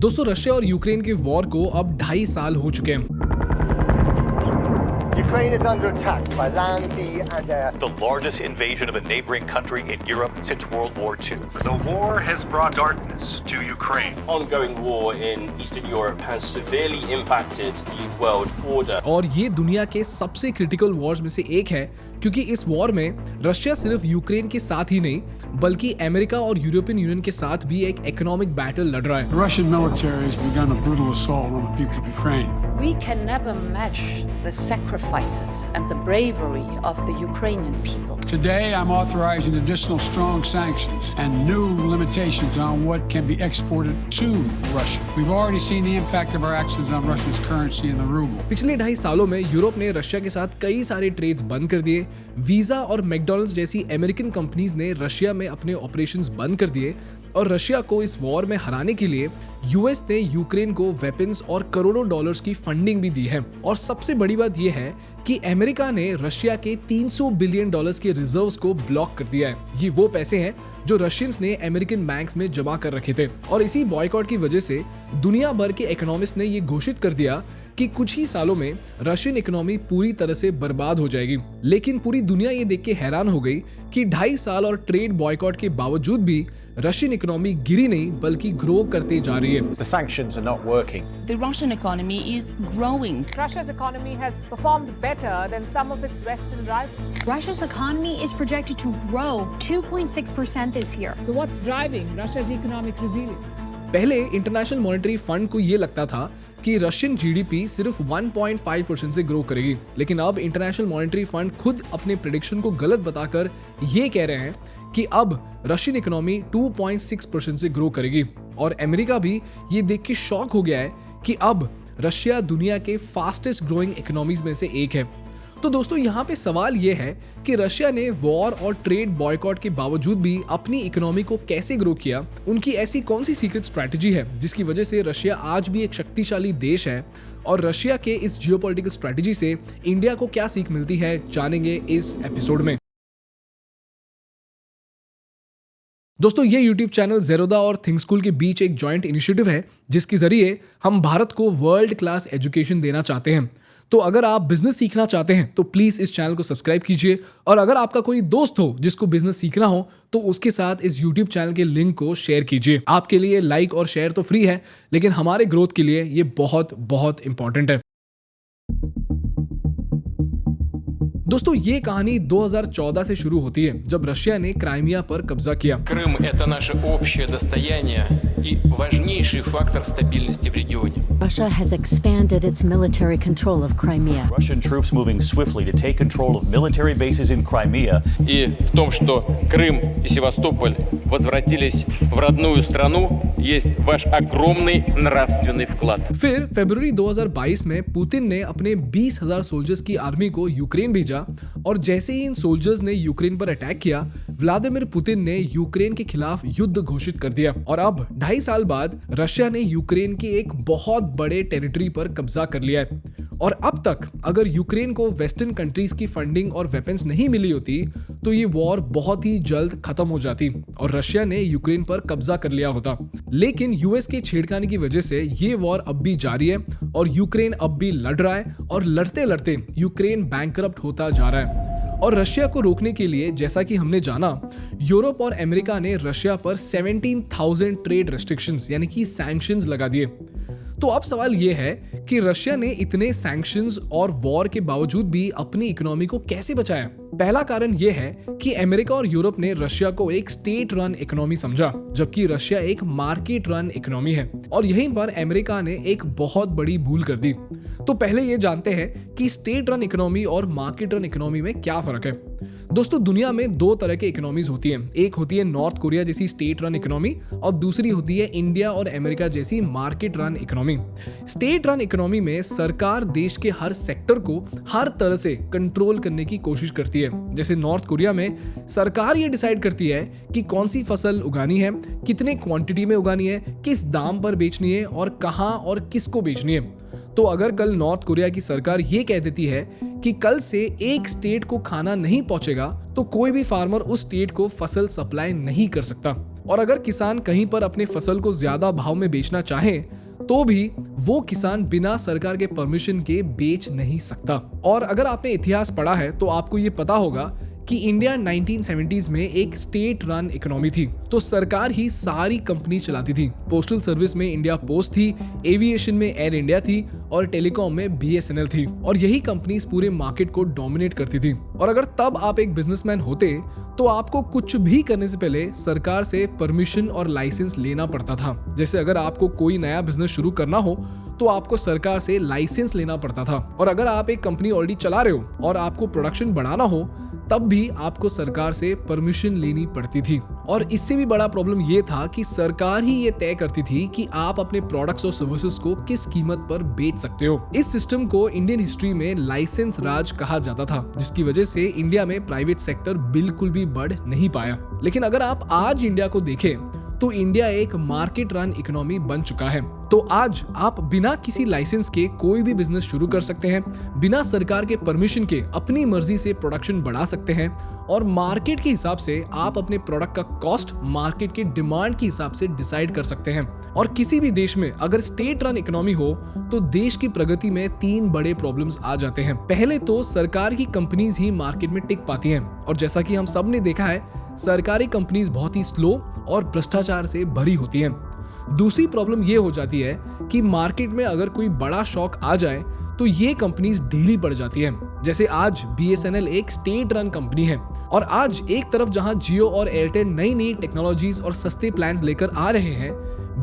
दोस्तों रशिया और यूक्रेन के वॉर को अब 2.5 साल हो चुके हैं। Ukraine is under attack by land, sea and air. The largest invasion of a neighboring country in Europe since World War II. The war has brought darkness to Ukraine. Ongoing war in Eastern Europe has severely impacted the world order. और ये दुनिया के सबसे critical Wars में से एक है, क्योंकि इस वॉर में रशिया सिर्फ यूक्रेन के साथ ही नहीं बल्कि अमेरिका और यूरोपियन यूनियन के साथ भी एक इकोनॉमिक बैटल लड़ रहा है। The Russian military has begun a brutal assault on the people of Ukraine. We can never match the sacrifices and the bravery of the Ukrainian people. Today, I'm authorizing additional strong sanctions and new limitations on what can be exported to Russia. We've already seen the impact of our actions on Russia's currency and the ruble. पिछले 2.5 सालों में Europe ने Russia के साथ कई सारे trades बंद कर दिए। वीजा और मैकडॉनल्ड्स जैसी अमेरिकन कंपनीज ने रशिया में अपने ऑपरेशंस बंद कर दिए और रशिया को इस वॉर में हराने के लिए यूएस ने यूक्रेन को वेपन्स और करोड़ों डॉलर्स की फंडिंग भी दी है। और सबसे बड़ी बात यह है कि अमेरिका ने रशिया के 300 बिलियन डॉलर्स के रिजर्व्स को ब्लॉक कर दिया है। ये वो पैसे हैं जो रशियंस ने अमेरिकन बैंक्स में जमा कर रखे थे। और इसी बॉयकॉट की वजह से दुनिया भर के इकोनॉमिस्ट ने ये घोषित कर दिया कि कुछ ही सालों में रशियन इकोनॉमी पूरी तरह से बर्बाद हो जाएगी। लेकिन पूरी दुनिया ये देख के हैरान हो गई कि 2.5 साल और ट्रेड बॉयकॉट के बावजूद भी रशियन इकोनॉमी गिरी नहीं बल्कि ग्रो करते जा रही है। The sanctions are not working. The Russian economy is growing. Russia's economy has performed better than some of its Western rivals. Russia's economy is projected to grow 2.6% this year. So what's driving Russia's economic resilience? पहले international monetary fund को ये लगता था कि Russian GDP सिर्फ 1.5% से grow करेगी, लेकिन अब इंटरनेशनल मॉनेटरी फंड खुद अपने प्रेडिक्शन को गलत बताकर ये कह रहे हैं कि अब रशियन इकोनॉमी 2.6% से ग्रो करेगी। और अमेरिका भी ये देख के शॉक हो गया है कि अब रशिया दुनिया के फास्टेस्ट ग्रोइंग इकोनॉमीज में से एक है। तो दोस्तों यहाँ पे सवाल ये है कि रशिया ने वॉर और ट्रेड बॉयकॉट के बावजूद भी अपनी इकोनॉमी को कैसे ग्रो किया, उनकी ऐसी कौन सी सीक्रेट स्ट्रैटेजी है जिसकी वजह से रशिया आज भी एक शक्तिशाली देश है, और रशिया के इस जियोपॉलिटिकल स्ट्रैटेजी से इंडिया को क्या सीख मिलती है, जानेंगे इस एपिसोड में। दोस्तों ये YouTube चैनल ज़ेरोदा और थिंक स्कूल के बीच एक जॉइंट इनिशिएटिव है जिसके जरिए हम भारत को वर्ल्ड क्लास एजुकेशन देना चाहते हैं। तो अगर आप बिजनेस सीखना चाहते हैं तो प्लीज इस चैनल को सब्सक्राइब कीजिए, और अगर आपका कोई दोस्त हो जिसको बिजनेस सीखना हो तो उसके साथ इस YouTube चैनल के लिंक को शेयर कीजिए। आपके लिए लाइक और शेयर तो फ्री है, लेकिन हमारे ग्रोथ के लिए ये बहुत बहुत इंपॉर्टेंट है। दोस्तों ये कहानी 2014 से शुरू होती है जब रशिया ने क्राइमिया पर कब्जा किया। Крым – это наше общее достояние и важнейший фактор стабильности в регионе. Russia has expanded its military control of Crimea. Russian troops moving swiftly to take control of military bases in Crimea. И в том, что Крым и Севастополь возвратились в родную страну, есть ваш огромный нравственный вклад. फिर फरवरी 2022 में पुतिन ने अपने 20,000 सोल्जर्स की आर्मी को यूक्रेन भेजा, और जैसे ही इन सोल्जर्स ने यूक्रेन पर अटैक किया, व्लादिमीर पुतिन ने यूक्रेन के खिलाफ युद्ध घोषित कर दिया। और अब 2.5 साल बाद रशिया ने यूक्रेन के एक बहुत बड़े टेरिटरी पर कब्जा कर लिया है। और अब तक अगर यूक्रेन को वेस्टर्न कंट्रीज की फंडिंग और वेपन्स नहीं मिली होती तो ये वॉर बहुत ही जल्द खत्म हो जाती और रशिया ने यूक्रेन पर कब्जा कर लिया होता। लेकिन यूएस के छेड़खानी की वजह से ये वॉर अब भी जारी है और यूक्रेन अब भी लड़ रहा है, और लड़ते लड़ते यूक्रेन बैंकरप्ट होता जा रहा है। और रशिया को रोकने के लिए, जैसा कि हमने जाना, यूरोप और अमेरिका ने रशिया पर 17,000 ट्रेड रेस्ट्रिक्शंस यानी कि सैंक्शंस लगा दिए। तो अब सवाल यह है कि रशिया ने इतने सैंक्शंस और वॉर के बावजूद भी अपनी इकोनॉमी को कैसे बचाया। पहला कारण यह है कि अमेरिका और यूरोप ने रशिया को एक स्टेट रन इकोनॉमी समझा, जबकि रशिया एक मार्केट रन इकोनॉमी है। और यहीं पर अमेरिका ने एक बहुत बड़ी भूल कर दी। तो पहले ये जानते हैं कि स्टेट रन इकोनॉमी और मार्केट रन इकोनॉमी में क्या फर्क है। दोस्तों दुनिया में 2 तरह के इकोनॉमीज होती हैं। एक होती है नॉर्थ कोरिया जैसी स्टेट रन इकोनॉमी, और दूसरी होती है इंडिया और अमेरिका जैसी market run economy. State run economy में सरकार देश के हर सेक्टर को हर तरह से कंट्रोल करने की कोशिश करती है। जैसे नॉर्थ कोरिया में सरकार ये डिसाइड करती है कि कौन सी फसल उगानी है, कितने क्वांटिटी में उगानी है, किस दाम पर बेचनी है और कहां और किसको बेचनी है। तो अगर कल नॉर्थ कोरिया की सरकार ये कह देती है कि कल से एक स्टेट को खाना नहीं पहुंचेगा तो कोई भी फार्मर उस स्टेट को फसल सप्लाई नहीं कर सकता। और अगर किसान कहीं पर अपने फसल को ज्यादा भाव में बेचना चाहे तो भी वो किसान बिना सरकार के परमिशन के बेच नहीं सकता। और अगर आपने इतिहास पढ़ा है तो आपको ये पता होगा कि इंडिया 1970s में एक स्टेट रन इकोनॉमी थी, तो सरकार ही सारी कंपनी चलाती थी। पोस्टल सर्विस में इंडिया पोस्ट थी, एविएशन में एयर इंडिया थी और टेलीकॉम में BSNL थी, और यही कंपनीज पूरे मार्केट को डोमिनेट करती थी। और अगर तब आप एक बिजनेसमैन होते तो आपको कुछ भी करने से पहले सरकार से परमिशन और लाइसेंस लेना पड़ता था। जैसे अगर आपको कोई नया बिजनेस शुरू करना हो तो आपको सरकार से लाइसेंस लेना पड़ता था, और अगर आप एक कंपनी ऑलरेडी चला रहे हो और आपको प्रोडक्शन बढ़ाना हो तब भी आपको सरकार से परमिशन लेनी पड़ती थी। और इससे भी बड़ा प्रॉब्लम ये था कि सरकार ही ये तय करती थी कि आप अपने प्रोडक्ट्स और सर्विसेज को किस कीमत पर बेच सकते हो। इस सिस्टम को इंडियन हिस्ट्री में लाइसेंस राज कहा जाता था, जिसकी वजह से इंडिया में प्राइवेट सेक्टर बिल्कुल भी बढ़ नहीं पाया। लेकिन अगर आप आज इंडिया को देखें तो इंडिया एक मार्केट रन इकोनॉमी बन चुका है। तो आज आप बिना किसी लाइसेंस के कोई भी बिजनेस शुरू कर सकते हैं, बिना सरकार के परमिशन के अपनी मर्जी से प्रोडक्शन बढ़ा सकते हैं, और मार्केट के हिसाब से आप अपने प्रोडक्ट का कॉस्ट मार्केट के डिमांड के हिसाब से डिसाइड कर सकते हैं। और किसी भी देश में अगर स्टेट रन इकोनॉमी हो तो देश की प्रगति में 3 बड़े प्रॉब्लम्स आ जाते हैं। पहले तो सरकार की कंपनीज ही मार्केट में टिक पाती हैं, और जैसा कि हम सब ने देखा है सरकारी कंपनीज बहुत ही स्लो और भ्रष्टाचार से भरी होती हैं। दूसरी प्रॉब्लम ये हो जाती है कि मार्केट में अगर कोई बड़ा शॉक आ जाए तो ये कंपनीज ढीली पड़ जाती हैं। जैसे आज BSNL एक स्टेट रन कंपनी है, और आज एक तरफ जहां जियो और एयरटेल नई नई टेक्नोलॉजीज और सस्ते प्लान्स लेकर आ रहे हैं,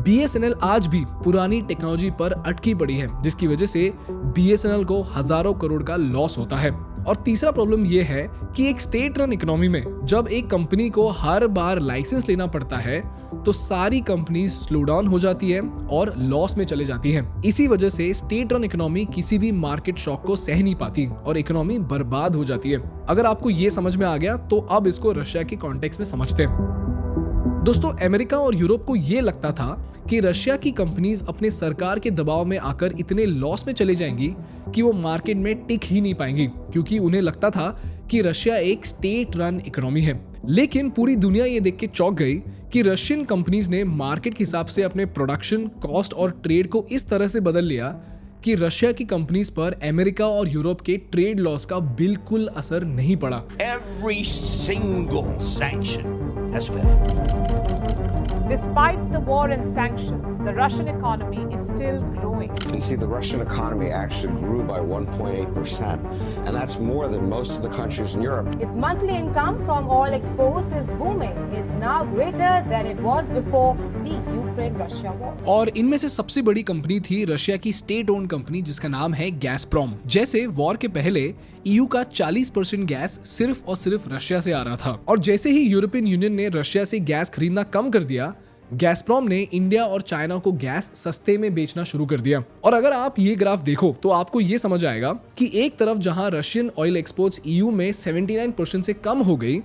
BSNL आज भी पुरानी टेक्नोलॉजी पर अटकी पड़ी है, जिसकी वजह से BSNL को हजारों करोड़ का लॉस होता है। और तीसरा प्रॉब्लम यह है कि एक स्टेट रन इकोनॉमी में जब एक कंपनी को हर बार लाइसेंस लेना पड़ता है तो सारी कंपनीज स्लो डाउन हो जाती है और लॉस में चले जाती हैं। इसी वजह से स्टेट रन इकोनॉमी किसी भी मार्केट शॉक को सह नहीं पाती और इकोनॉमी बर्बाद हो जाती है। अगर आपको ये समझ में आ गया तो अब इसको रशिया के कॉन्टेक्स्ट में समझते हैं। दोस्तों, अमेरिका और यूरोप को ये लगता था कि रशिया की कंपनीज अपने सरकार के दबाव में आकर इतने लॉस में चले जाएंगी कि वो मार्केट में टिक ही नहीं पाएंगी, क्योंकि उन्हें लगता था कि रशिया एक स्टेट रन इकोनॉमी है। लेकिन पूरी दुनिया ये देख के चौंक गई कि रशियन कंपनीज ने मार्केट के हिसाब से अपने प्रोडक्शन, कॉस्ट और ट्रेड को इस तरह से बदल लिया कि रशिया की कंपनीज पर अमेरिका और यूरोप के ट्रेड लॉस का बिल्कुल असर नहीं पड़ा। Every single sanction has failed. Despite the war and sanctions, the Russian economy is still growing. You can see the Russian economy actually grew by 1.8%, and that's more than most of the countries in Europe. Its monthly income from oil exports is booming. It's now greater than it was before the Ukraine-Russia war. और इनमें से सबसे बड़ी company थी Russia की state owned company जिसका नाम है गैसप्रॉम। जैसे वॉर के पहले EU का 40% गैस सिर्फ और सिर्फ रशिया से आ रहा था, और जैसे ही यूरोपियन यूनियन ने रशिया से गैस खरीदना कम कर दिया, गैसप्रॉम ने इंडिया और चाइना को गैस सस्ते में बेचना शुरू कर दिया। और अगर आप ये ग्राफ देखो तो आपको ये समझ आएगा कि एक तरफ जहां रशियन ऑयल एक्सपोर्ट्स EU में 79% से कम हो गई,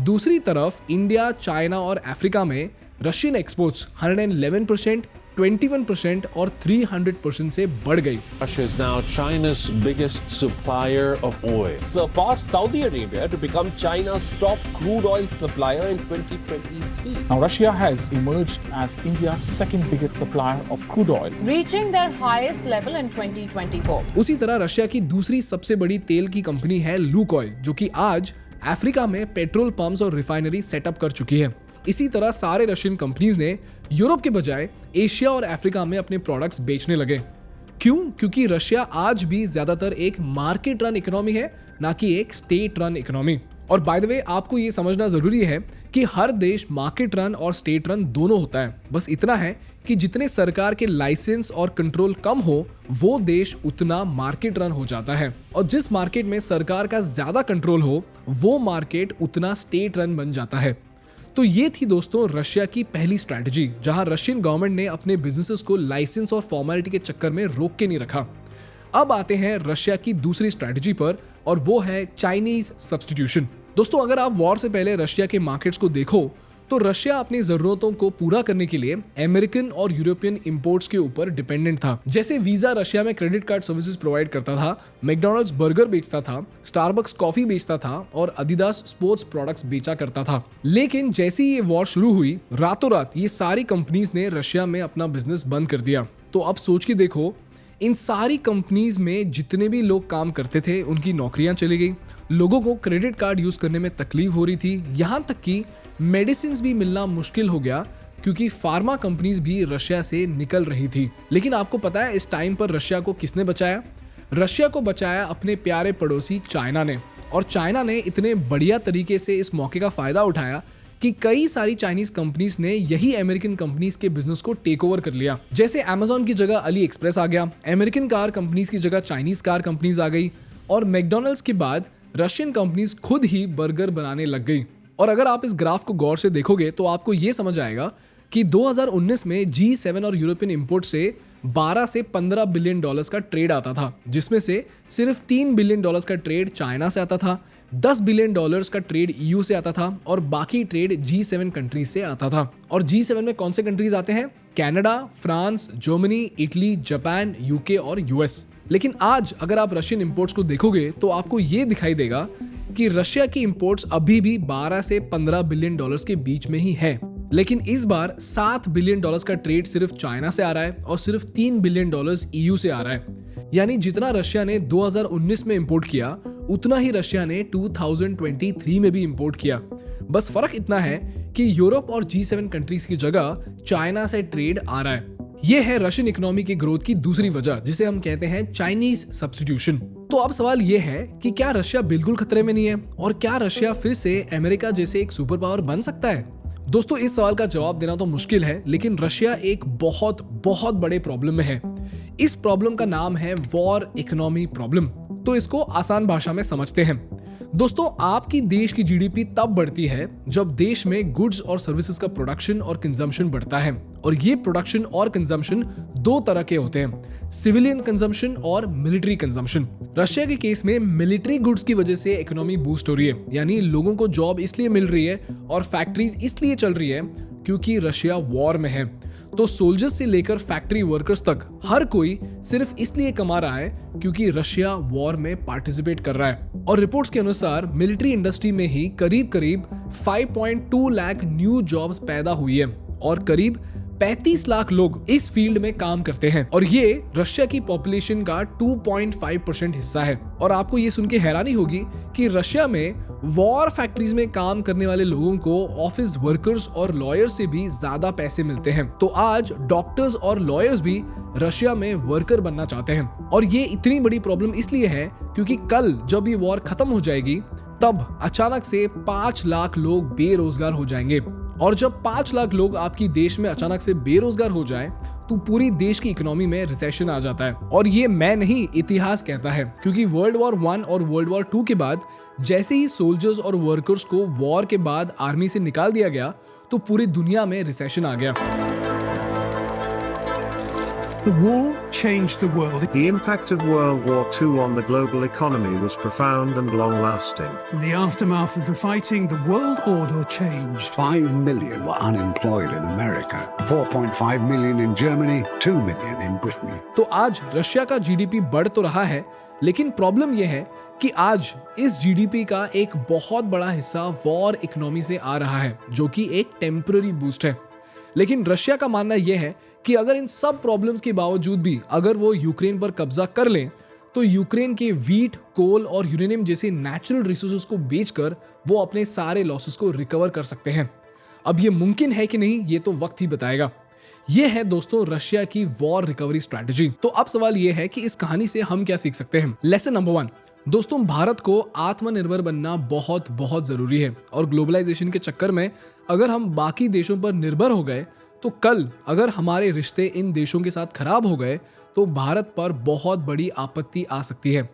दूसरी तरफ इंडिया, चाइना और अफ्रीका में रशियन एक्सपोर्ट्स 111%, 21% और 300% से बढ़ गई। Russia is now China's biggest supplier of oil. Surpassed Saudi Arabia to become China's top crude oil supplier in 2023. Now Russia has emerged as India's second biggest supplier of crude oil, reaching their highest level in 2024. उसी तरह Russia की दूसरी सबसे बड़ी तेल की company है Lukoil, जो कि आज अफ्रीका में पेट्रोल पंप्स और रिफाइनरी सेटअप कर चुकी है। इसी तरह सारे रशियन कंपनीज ने यूरोप के बजाय एशिया और अफ्रीका में अपने प्रोडक्ट्स बेचने लगे। क्यों? क्योंकि रशिया आज भी ज्यादातर एक मार्केट रन इकोनॉमी है, ना कि एक स्टेट रन इकोनॉमी। और बाय द वे, आपको ये समझना जरूरी है कि हर देश मार्केट रन और स्टेट रन दोनों होता है। बस इतना है कि जितने सरकार के लाइसेंस और कंट्रोल कम हो, वो देश उतना मार्केट रन हो जाता है, और जिस मार्केट में सरकार का ज्यादा कंट्रोल हो, वो मार्केट उतना स्टेट रन बन जाता है। तो ये थी दोस्तों रशिया की पहली स्ट्रैटेजी, जहां रशियन गवर्नमेंट ने अपने बिजनेसेस को लाइसेंस और फॉर्मेलिटी के चक्कर में रोक के नहीं रखा। अब आते हैं रशिया की दूसरी स्ट्रैटेजी पर, और वो है चाइनीज सब्स्टिट्यूशन। दोस्तों, अगर आप वॉर से पहले रशिया के मार्केट्स को देखो तो रशिया अपनी जरूरतों को पूरा करने के लिए अमेरिकन और यूरोपियन इंपोर्ट्स के ऊपर डिपेंडेंट था। जैसे वीजा रशिया में क्रेडिट कार्ड सर्विसेज प्रोवाइड करता था, मैकडॉनल्ड्स बर्गर बेचता था, स्टारबक्स कॉफी बेचता था और अडिडास स्पोर्ट्स प्रोडक्ट्स बेचा करता था। लेकिन जैसे ही ये वॉर शुरू हुई, रातों रात ये सारी कंपनीज ने रशिया में अपना बिजनेस बंद कर दिया। तो अब सोच के देखो, इन सारी कंपनीज में जितने भी लोग काम करते थे उनकी नौकरियां चली गई, लोगों को क्रेडिट कार्ड यूज करने में तकलीफ हो रही थी, यहाँ तक कि मेडिसिन भी मिलना मुश्किल हो गया क्योंकि फार्मा कंपनीज भी रशिया से निकल रही थी। लेकिन आपको पता है इस टाइम पर रशिया को किसने बचाया? रशिया को बचाया अपने प्यारे पड़ोसी चाइना ने। और चाइना ने इतने बढ़िया तरीके से इस मौके का फायदा उठाया कि कई सारी चाइनीज कंपनीज ने यही अमेरिकन कंपनीज के बिजनेस को टेक ओवर कर लिया। जैसे अमेजॉन की जगह अली एक्सप्रेस आ गया, अमेरिकन कार कंपनीज की जगह चाइनीज कार कंपनीज आ गई और मैकडॉनल्ड्स के बाद रशियन कंपनीज खुद ही बर्गर बनाने लग गई। और अगर आप इस ग्राफ को गौर से देखोगे तो आपको ये समझ आएगा कि 2019 में G7 और यूरोपियन इंपोर्ट से 12 से 15 बिलियन डॉलर्स का ट्रेड आता था, जिसमें से सिर्फ 3 बिलियन डॉलर्स का ट्रेड चाइना से आता था, 10 बिलियन डॉलर्स का ट्रेड EU से आता था और बाकी ट्रेड G7 कंट्रीज से आता था। और G7 में कौन से कंट्रीज आते हैं? Canada, France, Germany, Italy, Japan, UK और US। लेकिन आज अगर आप रशियन इंपोर्ट्स को देखोगे तो आपको ये दिखाई देगा कि रशिया की इंपोर्ट्स अभी भी 12 से 15 बिलियन डॉलर्स के बीच में ही है। लेकिन इस बार 7 बिलियन डॉलर्स का ट्रेड सिर्फ चाइना से आ रहा है और सिर्फ 3 बिलियन डॉलर्स EU से आ रहा है। यानी जितना रशिया ने 2019 में इंपोर्ट किया उतना ही रशिया ने 2023 में भी इंपोर्ट किया। बस फर्क इतना है कि यूरोप और G7 कंट्रीज की जगह चाइना से ट्रेड आ रहा है। ये है रशियन इकोनॉमी की ग्रोथ की दूसरी वजह, जिसे हम कहते हैं चाइनीज सब्स्टिट्यूशन। तो अब सवाल ये है कि क्या रशिया बिल्कुल खतरे में नहीं है और क्या रशिया फिर से अमेरिका जैसे एक सुपर पावर बन सकता है? दोस्तों, इस सवाल का जवाब देना तो मुश्किल है, लेकिन रशिया एक बहुत बहुत बड़े प्रॉब्लम में है। इस प्रॉब्लम का नाम है वॉर इकोनॉमी प्रॉब्लम। तो इसको आसान भाषा में समझते हैं। दोस्तों, आपकी देश की जीडीपी तब बढ़ती है जब देश में गुड्स और सर्विसेज का प्रोडक्शन और कंजम्पशन बढ़ता है। और ये प्रोडक्शन और कंजम्पशन दो तरह के होते हैं, सिविलियन कंजम्पशन और मिलिट्री कंजम्पशन। रशिया के केस में मिलिट्री गुड्स की वजह से इकोनॉमी बूस्ट हो रही है, यानी लोगों को जॉब इसलिए मिल रही है और फैक्ट्रीज इसलिए चल रही है क्योंकि रशिया वॉर में है। तो सोल्जर्स से लेकर फैक्ट्री वर्कर्स तक हर कोई सिर्फ इसलिए कमा रहा है क्योंकि रशिया वॉर में पार्टिसिपेट कर रहा है। और रिपोर्ट्स के अनुसार मिलिट्री इंडस्ट्री में ही करीब 5.2 लाख न्यू जॉब्स पैदा हुई है और करीब 35 लाख लोग इस फील्ड में काम करते हैं और ये रशिया की पॉपुलेशन का 2.5% हिस्सा है। और आपको ये सुन के हैरानी होगी कि रशिया में वॉर फैक्ट्रीज में काम करने वाले लोगों को ऑफिस वर्कर्स और लॉयर्स से भी ज्यादा पैसे मिलते हैं। तो आज डॉक्टर्स और लॉयर्स भी रशिया में वर्कर बनना चाहते हैं। और ये इतनी बड़ी प्रॉब्लम इसलिए है क्योंकि कल जब ये वॉर खत्म हो जाएगी तब अचानक से 5 लाख लोग बेरोजगार हो जाएंगे। और जब 5 लाख लोग आपकी देश में अचानक से बेरोजगार हो जाए तो पूरी देश की इकोनॉमी में रिसेशन आ जाता है। और ये मैं नहीं, इतिहास कहता है, क्योंकि वर्ल्ड वॉर 1 और वर्ल्ड वॉर 2 के बाद जैसे ही सोल्जर्स और वर्कर्स को वॉर के बाद आर्मी से निकाल दिया गया तो पूरी दुनिया में रिसेशन आ गया। The war changed the world. The impact of World War II on the global economy was profound and long-lasting. In the aftermath of the fighting, the world order changed. 5 million were unemployed in America, 4.5 million in Germany, 2 million in Britain. तो आज Russia का GDP बढ़ तो रहा है, लेकिन problem यह है कि आज इस जीडीपी का एक बहुत बड़ा हिस्सा वॉर इकोनॉमी से आ रहा है, जो कि एक टेम्पररी बूस्ट है। लेकिन रशिया का मानना यह है कि अगर इन सब प्रॉब्लम्स के बावजूद भी अगर वो यूक्रेन पर कब्जा कर लें तो यूक्रेन के वीट, कोल और यूरेनियम जैसे नेचुरल रिसोर्सेज को बेचकर वो अपने सारे लॉसेस को रिकवर कर सकते हैं। अब ये मुमकिन है कि नहीं, ये तो वक्त ही बताएगा। ये है दोस्तों रशिया की वॉर रिकवरी स्ट्रैटेजी। तो अब सवाल ये है कि इस कहानी से हम क्या सीख सकते हैं। लेसन नंबर 1, दोस्तों, भारत को आत्मनिर्भर बनना बहुत बहुत जरूरी है। और ग्लोबलाइजेशन के चक्कर में अगर हम बाकी देशों पर निर्भर हो गए तो कल अगर हमारे रिश्ते इन देशों के साथ खराब हो गए तो भारत पर बहुत बड़ी आपत्ति आ सकती है।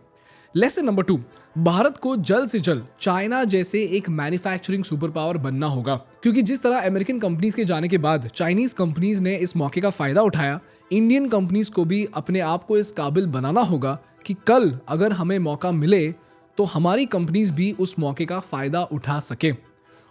लेसन नंबर 2, भारत को जल्द से जल्द चाइना जैसे एक मैन्युफैक्चरिंग सुपर पावर बनना होगा, क्योंकि जिस तरह अमेरिकन कंपनीज के जाने के बाद चाइनीज कंपनीज ने इस मौके का फायदा उठाया, इंडियन कंपनीज को भी अपने आप को इस काबिल बनाना होगा कि कल अगर हमें मौका मिले तो हमारी कंपनीज भी उस मौके का फायदा उठा सके।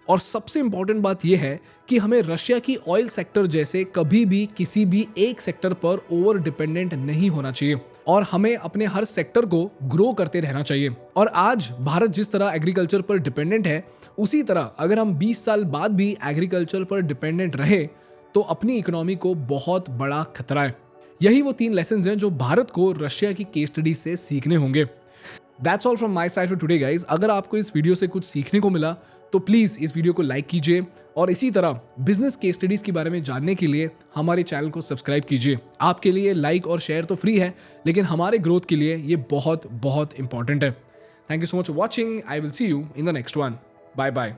और सबसे इंपॉर्टेंट बात यह है कि हमें रशिया की ऑयल सेक्टर जैसे कभी भी किसी भी एक सेक्टर पर ओवर डिपेंडेंट नहीं होना चाहिए और हमें अपने हर सेक्टर को ग्रो करते रहना चाहिए। और आज भारत जिस तरह एग्रीकल्चर पर डिपेंडेंट है, उसी तरह अगर हम 20 साल बाद भी एग्रीकल्चर पर डिपेंडेंट रहे तो अपनी इकोनॉमी को बहुत बड़ा खतरा है। यही वो 3 लेसन्स हैं जो भारत को रशिया की केस स्टडी से सीखने होंगे। That's all from my side for today guys। अगर आपको इस वीडियो से कुछ सीखने को मिला तो प्लीज़ इस वीडियो को लाइक कीजिए और इसी तरह बिजनेस केस स्टडीज़ के बारे में जानने के लिए हमारे चैनल को सब्सक्राइब कीजिए। आपके लिए लाइक और शेयर तो फ्री है, लेकिन हमारे ग्रोथ के लिए ये बहुत बहुत इंपॉर्टेंट है। Thank you so much for watching. I will see you in the next one. Bye bye.